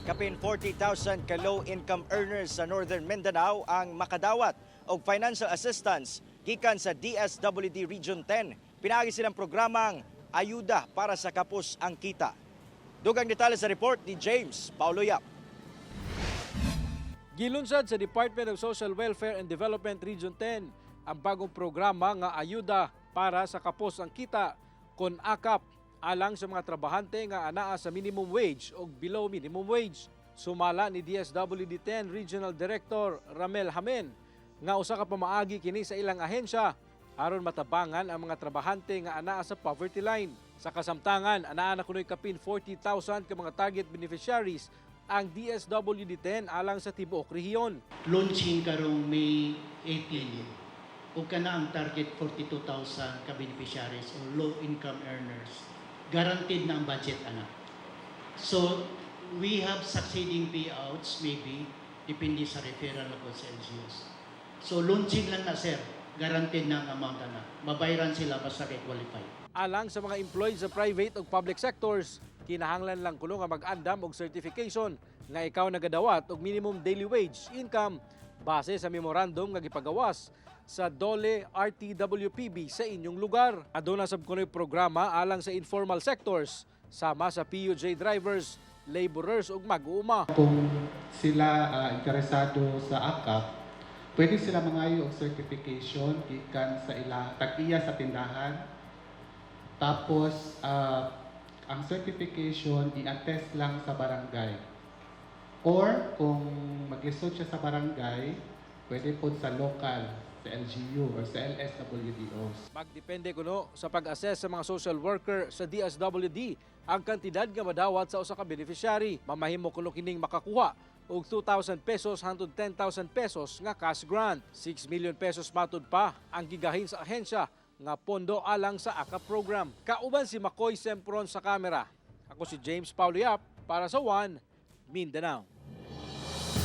Kapin 40,000 ka low-income earners sa Northern Mindanao ang makadawat og financial assistance gikan sa DSWD Region 10. Pinaagi silang programang ayuda para sa kapos ang kita. Dugang detalye sa report ni James Paulo Yap. Gilunsad sa Department of Social Welfare and Development Region 10 ang bagong programa nga ayuda para sa kapos ang kita kon akap alang sa mga trabahante nga anaa sa minimum wage o below minimum wage. Sumala ni DSWD 10 Regional Director Ramel Hamen nga usa ka pamaagi kini sa ilang ahensya aron matabangan ang mga trabahante nga anaa sa poverty line. Sa kasamtangan, anaa na kunoy kapin 40,000 ka mga target beneficiaries ang DSWD 10 alang sa tibuok rehiyon. Launching karong May 18 ug kana ang target 42,000 ka beneficiaries or low income earners. Guaranteed na ang budget ana. So we have succeeding payouts maybe depende sa referral level sa LGUs. So launching lang na sir, guaranteed na ang amount ana. Mabayaran sila basta kay qualify. Alang sa mga employed sa private o public sectors, kinahanglan lang kuno nga mag-andam og certification nga ikaw nagadawat og minimum daily wage income base sa memorandum nga gipagawas sa DOLE RTWPB sa inyong lugar. Aduna sab kunoy programa alang sa informal sectors sama sa PUJ drivers, laborers ug mag-uuma. Kung sila interesado sa AKAP, pwede sila mangayo og certification gikan sa ila tag-iya sa tindahan. Tapos ang certification i-attest lang sa barangay. Or kung mag-lisod siya sa barangay, pwede po sa local, sa LGU or sa LSWDOs. Magdepende kuno sa pag-assess sa mga social worker sa DSWD ang kantidad nga madawat sa usa ka beneficiary. Mamahimo kuno kining makakuha og 2,000 pesos hangtod 10,000 pesos nga cash grant. 6 million pesos matud pa ang gigahin sa ahensya nga pondo alang sa AKAP program. Kauban si Makoy Sempron sa kamera. Ako si James Paulo Yap para sa One Mindanao.